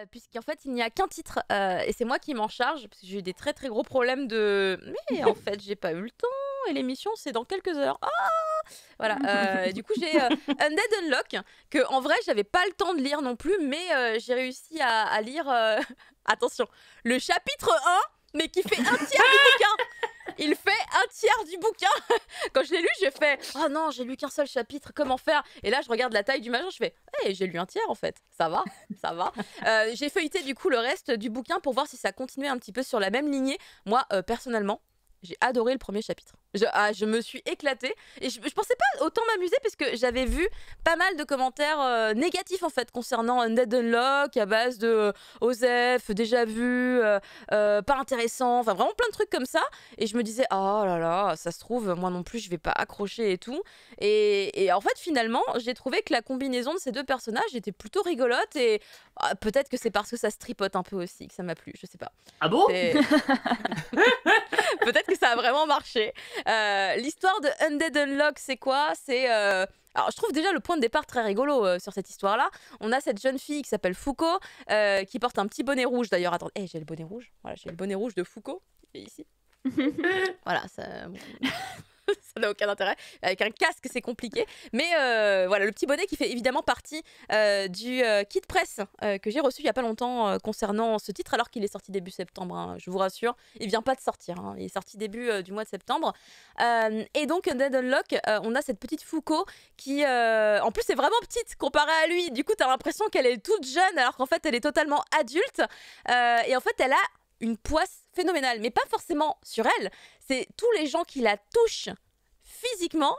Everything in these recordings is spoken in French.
puisqu'en fait il n'y a qu'un titre et c'est moi qui m'en charge parce que j'ai eu des très très gros problèmes de mais en fait j'ai pas eu le temps et l'émission c'est dans quelques heures. Voilà, du coup j'ai Undead Unlock que en vrai j'avais pas le temps de lire non plus mais j'ai réussi à lire attention, le chapitre 1 mais qui fait un tiers du bouquin. Il fait un tiers du bouquin. Quand je l'ai lu, j'ai fait « Oh non, j'ai lu qu'un seul chapitre, comment faire ?» Et là, je regarde la taille du machin, je fais « Hey, j'ai lu un tiers en fait, ça va, ça va. » J'ai feuilleté du coup le reste du bouquin pour voir si ça continuait un petit peu sur la même lignée. Moi, personnellement, j'ai adoré le premier chapitre. Je me suis éclatée et je pensais pas autant m'amuser parce que j'avais vu pas mal de commentaires négatifs en fait concernant Undead Unlock à base de Osef, déjà vu, pas intéressant, enfin vraiment plein de trucs comme ça. Et je me disais oh là là, ça se trouve moi non plus je vais pas accrocher et tout. Et en fait finalement j'ai trouvé que la combinaison de ces deux personnages était plutôt rigolote et peut-être que c'est parce que ça se tripote un peu aussi que ça m'a plu, je sais pas. Ah bon? Peut-être que ça a vraiment marché. L'histoire de Undead Unlock, c'est quoi? C'est... Alors, je trouve déjà le point de départ très rigolo sur cette histoire-là. On a cette jeune fille qui s'appelle Foucault, qui porte un petit bonnet rouge d'ailleurs. Attends, j'ai le bonnet rouge. Voilà, j'ai le bonnet rouge de Foucault, qui est ici. Voilà, ça... ça n'a aucun intérêt. Avec un casque, c'est compliqué. Mais voilà, le petit bonnet qui fait évidemment partie du kit presse que j'ai reçu il n'y a pas longtemps concernant ce titre, alors qu'il est sorti début septembre, hein, je vous rassure. Il vient pas de sortir, hein, il est sorti début du mois de septembre. Et donc, Undead Unlock, on a cette petite Foucault qui, en plus, est vraiment petite comparée à lui. Du coup, tu as l'impression qu'elle est toute jeune, alors qu'en fait, elle est totalement adulte. Et en fait, elle a une poisse phénoménale, mais pas forcément sur elle. C'est tous les gens qui la touchent physiquement.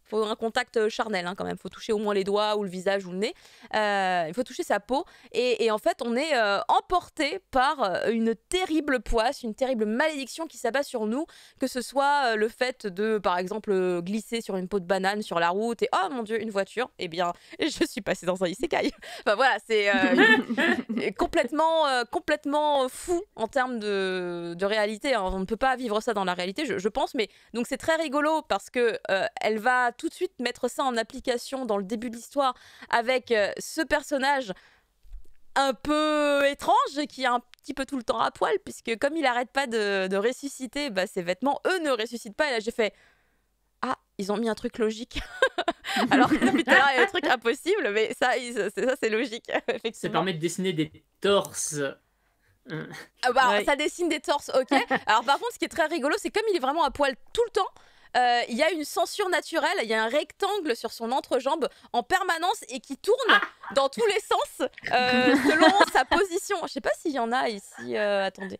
Il faut un contact charnel hein, quand même, il faut toucher au moins les doigts ou le visage ou le nez, il faut toucher sa peau et en fait on est emporté par une terrible poisse, une terrible malédiction qui s'abat sur nous, que ce soit le fait de par exemple glisser sur une peau de banane sur la route et oh mon dieu une voiture, eh bien je suis passée dans un isekai. Enfin voilà, c'est complètement fou en termes de réalité, hein. On ne peut pas vivre ça dans la réalité je pense, mais donc c'est très rigolo parce que elle va tout de suite mettre ça en application dans le début de l'histoire avec ce personnage un peu étrange qui est un petit peu tout le temps à poil puisque comme il arrête pas de ressusciter, bah, ses vêtements eux ne ressuscitent pas et là j'ai fait ah ils ont mis un truc logique alors que depuis tout à l'heure il y a des trucs impossibles mais ça c'est logique effectivement. Ça permet de dessiner des torses. Ça dessine des torses, ok. Alors par contre ce qui est très rigolo c'est comme il est vraiment à poil tout le temps. Il y a une censure naturelle, il y a un rectangle sur son entrejambe en permanence et qui tourne dans tous les sens selon sa position. Je sais pas s'il y en a ici, attendez.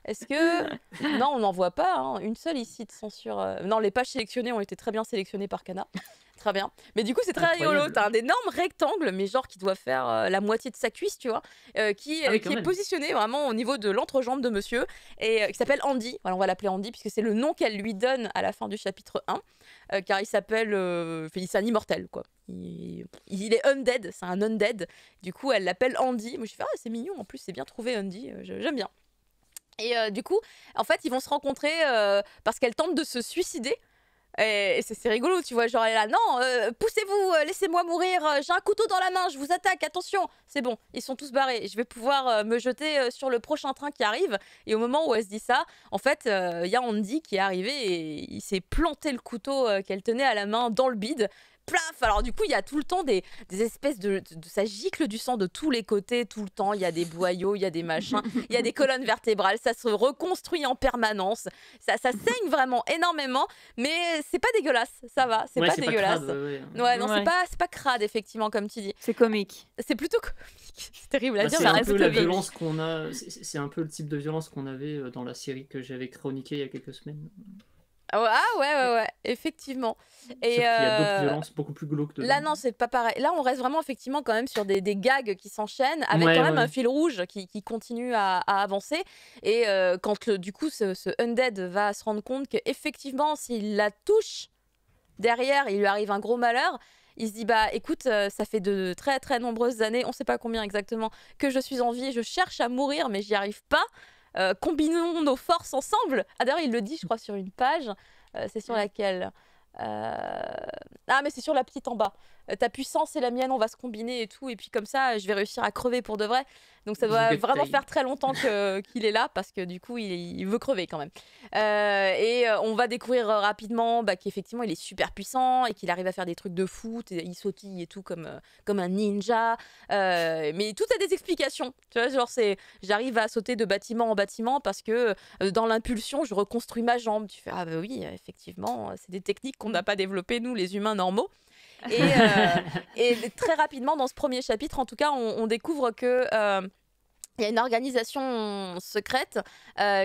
Est-ce que... Non, on n'en voit pas, hein. Une seule ici de censure. Non, les pages sélectionnées ont été très bien sélectionnées par Kana. Très bien. Mais du coup, c'est très rigolo. T'as un énorme rectangle, mais genre qui doit faire la moitié de sa cuisse, tu vois, qui est positionné vraiment au niveau de l'entrejambe de monsieur, et qui s'appelle Andy. Voilà, on va l'appeler Andy, puisque c'est le nom qu'elle lui donne à la fin du chapitre 1, car il s'appelle... c'est un immortel, quoi. Il est undead, c'est un undead. Du coup, elle l'appelle Andy. Moi, je fais, ah, c'est mignon, en plus, c'est bien trouvé, Andy. J'aime bien. Et du coup, en fait, ils vont se rencontrer parce qu'elle tente de se suicider. Et c'est rigolo, tu vois, genre elle est là, non, poussez-vous, laissez-moi mourir, j'ai un couteau dans la main, je vous attaque, attention. C'est bon, ils sont tous barrés, je vais pouvoir me jeter sur le prochain train qui arrive. Et au moment où elle se dit ça, en fait, il y a Andy qui est arrivé et il s'est planté le couteau qu'elle tenait à la main dans le bide. Plaf. Alors du coup il y a tout le temps des espèces de ça gicle du sang de tous les côtés tout le temps, il y a des boyaux, il y a des machins, il y a des colonnes vertébrales, ça se reconstruit en permanence, ça saigne vraiment énormément, mais c'est pas dégueulasse, ça va, c'est pas dégueulasse. Pas crade, ouais, non, c'est pas crade effectivement comme tu dis. C'est comique. C'est plutôt comique. C'est terrible à dire, c'est mais un reste peu la comique. violence qu'on a, c'est un peu le type de violence qu'on avait dans la série que j'avais chroniquée il y a quelques semaines. Ah ouais, effectivement. Et il y a d'autres violences beaucoup plus glauques dedans. Là non, c'est pas pareil. Là on reste vraiment effectivement quand même sur des gags qui s'enchaînent avec quand même un fil rouge qui continue à avancer. Et quand du coup ce Undead va se rendre compte qu'effectivement s'il la touche derrière, il lui arrive un gros malheur. Il se dit bah écoute, ça fait de très très nombreuses années, on sait pas combien exactement, que je suis en vie, je cherche à mourir mais j'y arrive pas. Combinons nos forces ensemble. Ah d'ailleurs il le dit je crois sur une page, c'est sur laquelle ah mais c'est sur la petite en bas, ta puissance et la mienne on va se combiner et tout et puis comme ça je vais réussir à crever pour de vrai. Donc ça doit vraiment faire très longtemps qu'il est là, parce que du coup, il veut crever quand même. On va découvrir rapidement qu'effectivement, il est super puissant et qu'il arrive à faire des trucs de foot, et il sautille et tout comme un ninja. Mais tout a des explications. Tu vois, genre, j'arrive à sauter de bâtiment en bâtiment parce que dans l'impulsion, je reconstruis ma jambe. Tu fais, ah bah oui, effectivement, c'est des techniques qu'on n'a pas développées, nous, les humains normaux. Et très rapidement, dans ce premier chapitre, en tout cas, on découvre que il y a une organisation secrète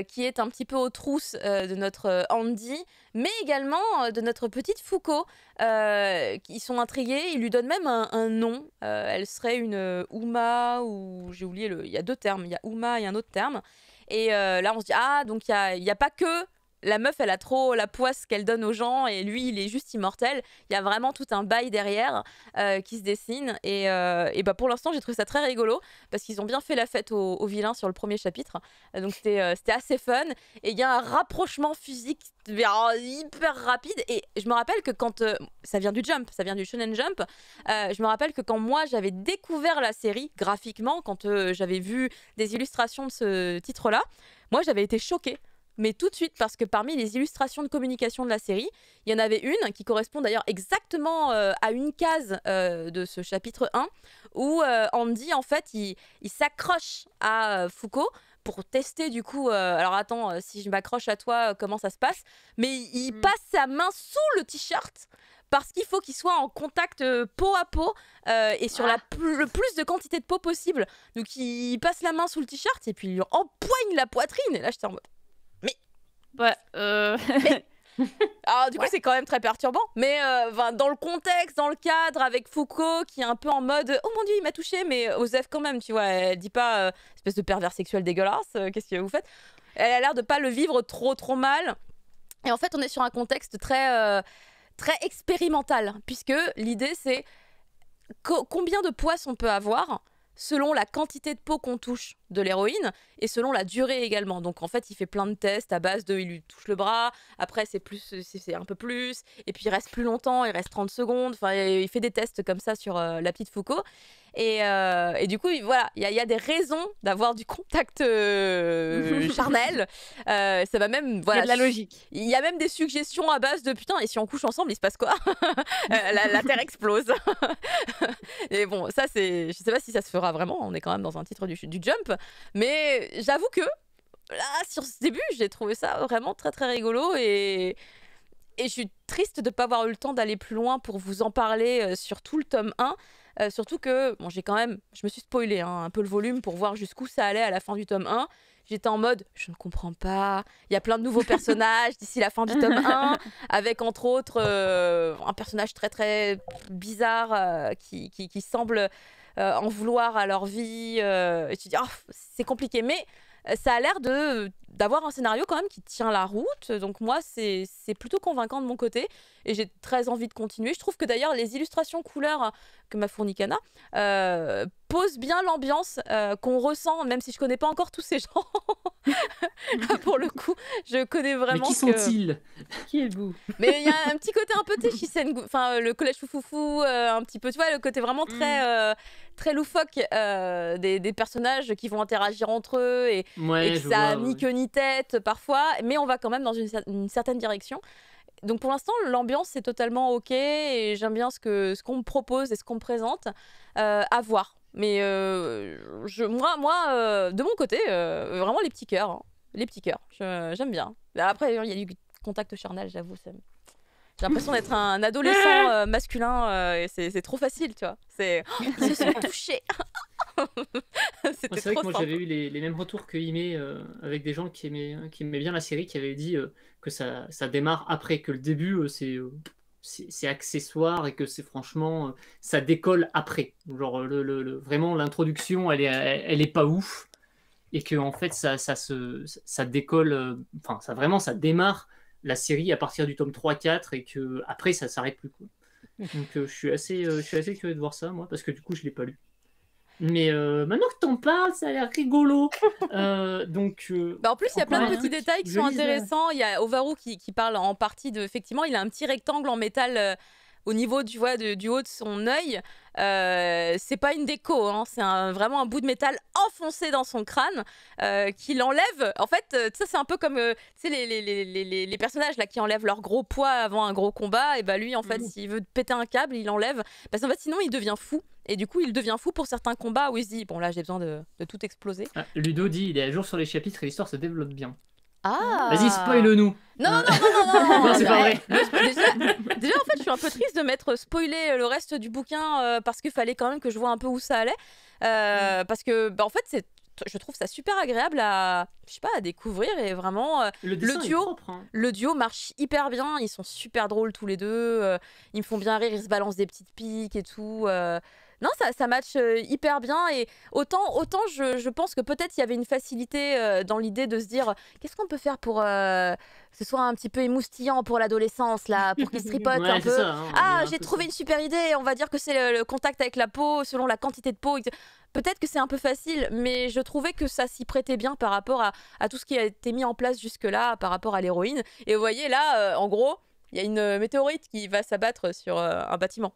qui est un petit peu aux trousses de notre Andy, mais également de notre petite Fuko. Ils sont intrigués, ils lui donnent même un nom. Elle serait une Uma, ou j'ai oublié, il y a 2 termes, il y a Uma et un autre terme. Et là, on se dit, ah, donc il y a pas que... La meuf, elle a trop la poisse qu'elle donne aux gens, et lui, il est juste immortel. Il y a vraiment tout un bail derrière qui se dessine. Et pour l'instant, j'ai trouvé ça très rigolo, parce qu'ils ont bien fait la fête aux vilains sur le premier chapitre. Donc c'était assez fun. Et il y a un rapprochement physique hyper rapide. Et je me rappelle que quand... ça vient du Jump, ça vient du Shonen Jump. Je me rappelle que quand moi, j'avais découvert la série graphiquement, quand j'avais vu des illustrations de ce titre-là, moi, j'avais été choquée. Mais tout de suite, parce que parmi les illustrations de communication de la série, il y en avait une qui correspond d'ailleurs exactement à une case de ce chapitre 1, où Andy, en fait, il s'accroche à Fuko pour tester du coup... alors attends, si je m'accroche à toi, comment ça se passe? Mais il passe sa main sous le t-shirt, parce qu'il faut qu'il soit en contact peau à peau et sur le plus de quantité de peau possible. Donc il passe la main sous le t-shirt et puis il lui empoigne la poitrine. Et là, j'étais en mode... Ouais, mais... Alors du coup c'est quand même très perturbant, mais dans le contexte, dans le cadre, avec Fuko qui est un peu en mode oh mon dieu il m'a touché, mais Osef quand même, tu vois, elle dit pas espèce de pervers sexuel dégueulasse, qu'est-ce que vous faites? Elle a l'air de pas le vivre trop mal. Et en fait on est sur un contexte très expérimental, puisque l'idée c'est combien de poisses on peut avoir selon la quantité de peau qu'on touche de l'héroïne et selon la durée également. Donc en fait, il fait plein de tests à base de il lui touche le bras, après c'est un peu plus, et puis il reste plus longtemps, il reste 30 secondes. Enfin, il fait des tests comme ça sur la petite Fuko. Et du coup, voilà, il y a des raisons d'avoir du contact charnel. Ça va même, voilà, il y a de la logique. Il y a même des suggestions à base de putain, et si on couche ensemble, il se passe quoi? la Terre explose. Et bon, ça c'est, je sais pas si ça se fera vraiment. On est quand même dans un titre du Jump, mais j'avoue que là, sur ce début, j'ai trouvé ça vraiment très rigolo, et je suis triste de ne pas avoir eu le temps d'aller plus loin pour vous en parler sur tout le tome 1. Surtout que, bon, je me suis spoilé un peu le volume pour voir jusqu'où ça allait à la fin du tome 1. J'étais en mode, je ne comprends pas, il y a plein de nouveaux personnages d'ici la fin du tome 1, avec entre autres un personnage très bizarre qui semble en vouloir à leur vie. Et tu te dis, oh, c'est compliqué, mais ça a l'air d'avoir un scénario quand même qui tient la route. Donc moi, c'est plutôt convaincant de mon côté, et j'ai très envie de continuer. Je trouve que d'ailleurs, les illustrations couleurs que m'a fourni Kana posent bien l'ambiance qu'on ressent, même si je connais pas encore tous ces gens. Là, pour le coup, je connais vraiment. Mais qui sont-ils? Qui est le bout? Mais il y a un petit côté un peu Shisengu, enfin le collège foufoufou, un petit peu, tu vois, le côté vraiment très loufoque des personnages qui vont interagir entre eux, et que ça a ni queue ni tête parfois, mais on va quand même dans une certaine direction. Donc pour l'instant, l'ambiance est totalement ok, et j'aime bien ce qu'on me propose et ce qu'on me présente. À voir. Mais moi de mon côté, vraiment les petits cœurs. Hein. Les petits cœurs, j'aime bien. Après, il y a du contact charnel, j'avoue. J'ai l'impression d'être un adolescent masculin, et c'est trop facile, tu vois. Ils se sont touchés. C'est vrai que moi j'avais eu les mêmes retours que Ime, avec des gens qui aimaient bien la série, qui avaient dit que ça démarre après, que le début c'est accessoire, et que c'est franchement ça décolle après. Genre vraiment l'introduction elle est pas ouf, et que en fait ça décolle, enfin ça démarre la série à partir du tome 3-4, et que après ça s'arrête plus, quoi. Donc je suis assez curieux de voir ça, moi, parce que du coup je l'ai pas lu. Mais maintenant que t'en parles, ça a l'air rigolo. Donc, en plus, il y a plein de petits détails qui sont intéressants. Il y a Overu qui parle en partie de... Effectivement, il a un petit rectangle en métal au niveau du haut de son œil, c'est pas une déco, hein, c'est vraiment un bout de métal enfoncé dans son crâne qu'il enlève. En fait, ça c'est un peu comme les personnages là qui enlèvent leur gros poids avant un gros combat. Et bah lui, en fait, s'il veut péter un câble, il enlève. Parce qu'en fait, sinon, il devient fou. Et du coup, il devient fou pour certains combats où il se dit bon là, j'ai besoin de tout exploser. Ludo dit il est à jour sur les chapitres et l'histoire se développe bien. Ah. Vas-y, spoil-le-nous. Non, c'est pas vrai. Déjà, en fait, je suis un peu triste de m'être spoilé le reste du bouquin parce qu'il fallait quand même que je vois un peu où ça allait. Parce que, bah, en fait, je trouve ça super agréable à découvrir et vraiment le duo, propre, hein. Le duo marche hyper bien. Ils sont super drôles tous les deux. Ils me font bien rire. Ils se balancent des petites piques et tout. Non, ça match hyper bien et autant je pense que peut-être il y avait une facilité dans l'idée de se dire qu'est-ce qu'on peut faire pour que ce soit un petit peu émoustillant pour l'adolescence là, pour qu'il se tripote un peu. Ça, hein, j'ai trouvé une super idée, on va dire que c'est le contact avec la peau selon la quantité de peau. Peut-être que c'est un peu facile, mais je trouvais que ça s'y prêtait bien par rapport à tout ce qui a été mis en place jusque-là par rapport à l'héroïne. Et vous voyez là, en gros, il y a une météorite qui va s'abattre sur un bâtiment.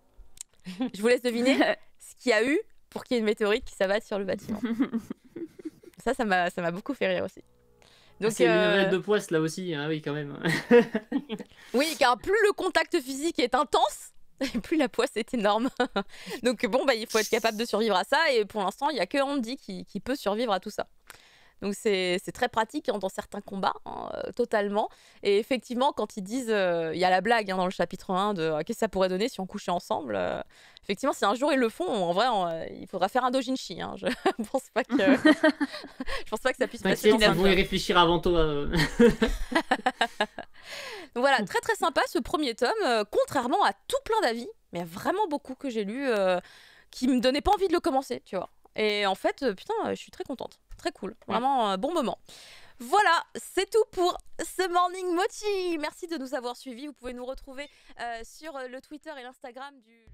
Je vous laisse deviner ce qu'il y a eu pour qu'il y ait une météorite qui s'abatte sur le bâtiment. Ça m'a beaucoup fait rire aussi. Donc, c'est une nouvelle de poisse là aussi, hein, oui quand même. Oui, car plus le contact physique est intense, et plus la poisse est énorme. Donc bon, il faut être capable de survivre à ça, et pour l'instant, il n'y a que Andy qui peut survivre à tout ça. Donc c'est très pratique dans certains combats, totalement. Et effectivement, quand ils disent, il y a la blague dans le chapitre 1 de qu'est-ce que ça pourrait donner si on couchait ensemble. Effectivement, si un jour ils le font, en vrai, il faudra faire un dojinshi. Hein. Je pense pas que ça puisse passer. Ils vont y réfléchir avant toi. Donc voilà, très très sympa ce premier tome, contrairement à tout plein d'avis, mais vraiment beaucoup que j'ai lu qui me donnaient pas envie de le commencer, tu vois. Et en fait, putain, je suis très contente. Très cool. Vraiment un bon moment. Voilà, c'est tout pour ce Morning Mochi. Merci de nous avoir suivis. Vous pouvez nous retrouver sur le Twitter et l'Instagram du...